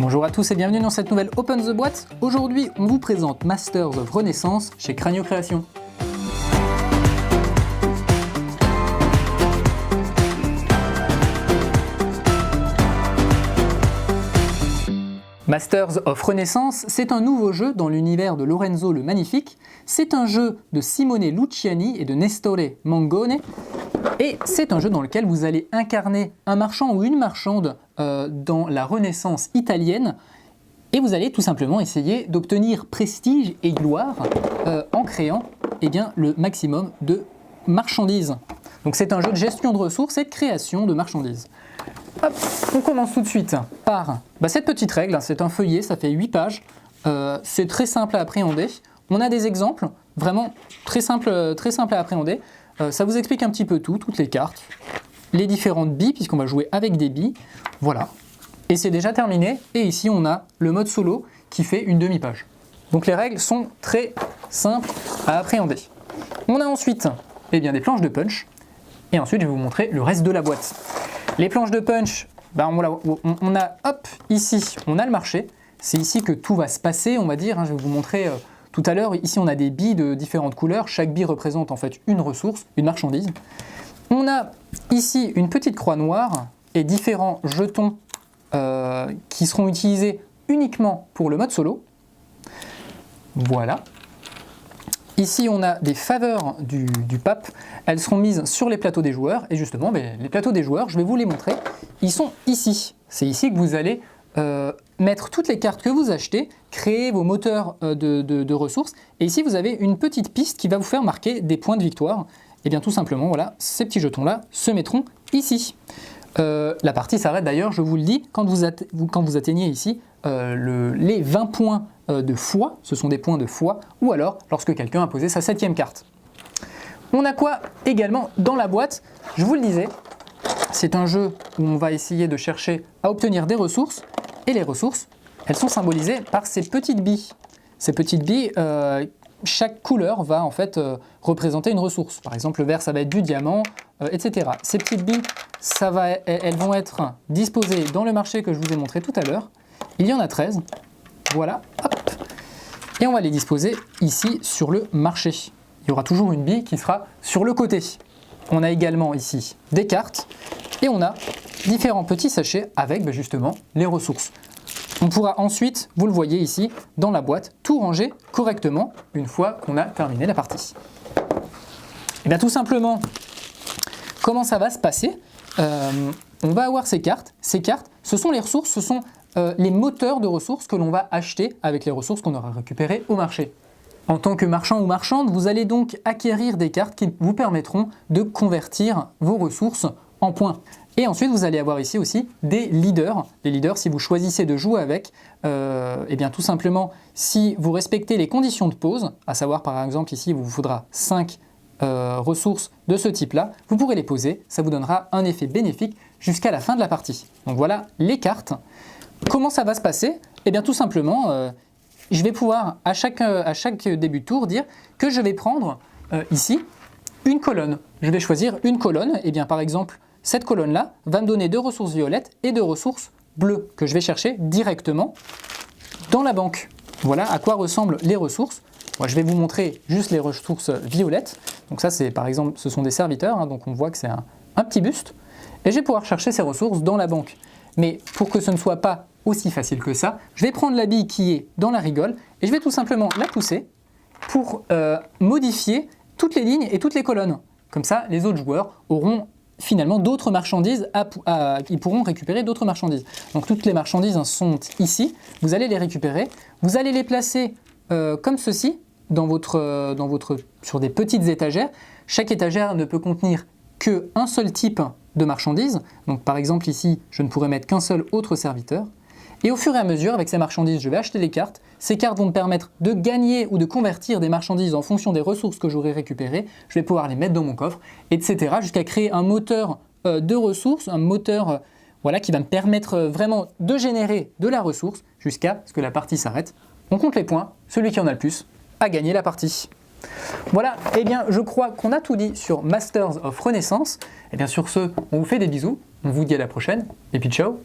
Bonjour à tous et bienvenue dans cette nouvelle Open the Boîte. Aujourd'hui, on vous présente Masters of Renaissance chez Cranio Création. Masters of Renaissance, c'est un nouveau jeu dans l'univers de Lorenzo le Magnifique. C'est un jeu de Simone Luciani et de Nestore Mangone. Et c'est un jeu dans lequel vous allez incarner un marchand ou une marchande dans la Renaissance italienne. Et vous allez tout simplement essayer d'obtenir prestige et gloire en créant le maximum de marchandises. Donc c'est un jeu de gestion de ressources et de création de marchandises. Hop, on commence tout de suite par cette petite règle, c'est un feuillet, ça fait 8 pages, c'est très simple à appréhender. On a des exemples, vraiment très simple à appréhender. Ça vous explique un petit peu tout, toutes les cartes, les différentes billes, puisqu'on va jouer avec des billes, voilà. Et c'est déjà terminé, et ici on a le mode solo qui fait une demi-page. Donc les règles sont très simples à appréhender. On a ensuite des planches de punch, et ensuite je vais vous montrer le reste de la boîte. Les planches de punch, on a ici, on a le marché. C'est ici que tout va se passer, on va dire. Je vais vous montrer tout à l'heure. Ici, on a des billes de différentes couleurs. Chaque bille représente en fait une ressource, une marchandise. On a ici une petite croix noire et différents jetons qui seront utilisés uniquement pour le mode solo. Voilà. Ici, on a des faveurs du pape. Elles seront mises sur les plateaux des joueurs. Et justement, les plateaux des joueurs, je vais vous les montrer. Ils sont ici. C'est ici que vous allez mettre toutes les cartes que vous achetez, créer vos moteurs de ressources. Et ici, vous avez une petite piste qui va vous faire marquer des points de victoire. Et bien tout simplement, voilà, ces petits jetons-là se mettront ici. La partie s'arrête d'ailleurs, je vous le dis, quand vous atteignez ici les 20 points de foi, ce sont des points de foi, ou alors lorsque quelqu'un a posé sa 7e carte. On a quoi également dans la boîte? Je vous le disais, c'est un jeu où on va essayer de chercher à obtenir des ressources, et les ressources, elles sont symbolisées par ces petites billes. Ces petites billes, chaque couleur va en fait représenter une ressource. Par exemple, le vert, ça va être du diamant, etc. Ces petites billes, elles vont être disposées dans le marché que je vous ai montré tout à l'heure. Il y en a 13. Voilà, hop. Et on va les disposer ici sur le marché. Il y aura toujours une bille qui sera sur le côté. On a également ici des cartes et on a différents petits sachets avec justement les ressources. On pourra ensuite, vous le voyez ici, dans la boîte, tout ranger correctement une fois qu'on a terminé la partie. Et bien tout simplement, comment ça va se passer? On va avoir ces cartes. Ces cartes, ce sont les ressources, ce sont les moteurs de ressources que l'on va acheter avec les ressources qu'on aura récupérées au marché. En tant que marchand ou marchande, vous allez donc acquérir des cartes qui vous permettront de convertir vos ressources en points. Et ensuite, vous allez avoir ici aussi des leaders. Les leaders, si vous choisissez de jouer avec, tout simplement, si vous respectez les conditions de pause, à savoir par exemple ici, il vous faudra 5 ressources de ce type-là, vous pourrez les poser, ça vous donnera un effet bénéfique jusqu'à la fin de la partie. Donc voilà les cartes. Comment ça va se passer? Eh bien tout simplement, je vais pouvoir à chaque début de tour dire que je vais prendre ici une colonne. Je vais choisir une colonne, et bien par exemple cette colonne-là va me donner 2 ressources violettes et 2 ressources bleues que je vais chercher directement dans la banque. Voilà à quoi ressemblent les ressources. Moi, je vais vous montrer juste les ressources violettes. Donc ça, c'est par exemple, ce sont des serviteurs, donc on voit que c'est un petit buste. Et je vais pouvoir chercher ces ressources dans la banque. Mais pour que ce ne soit pas aussi facile que ça, je vais prendre la bille qui est dans la rigole et je vais tout simplement la pousser pour modifier toutes les lignes et toutes les colonnes. Comme ça, les autres joueurs auront finalement d'autres marchandises, ils pourront récupérer d'autres marchandises. Donc toutes les marchandises sont ici, vous allez les récupérer, vous allez les placer comme ceci sur des petites étagères. Chaque étagère ne peut contenir qu'un seul type de marchandises. Donc par exemple ici, je ne pourrais mettre qu'un seul autre serviteur. Et au fur et à mesure, avec ces marchandises, je vais acheter des cartes. Ces cartes vont me permettre de gagner ou de convertir des marchandises en fonction des ressources que j'aurai récupérées. Je vais pouvoir les mettre dans mon coffre, etc. jusqu'à créer un moteur de ressources, un moteur qui va me permettre vraiment de générer de la ressource jusqu'à ce que la partie s'arrête. On compte les points, celui qui en a le plus a gagné la partie. Voilà, et bien je crois qu'on a tout dit sur Masters of Renaissance. Et bien sur ce, on vous fait des bisous, on vous dit à la prochaine, et puis ciao.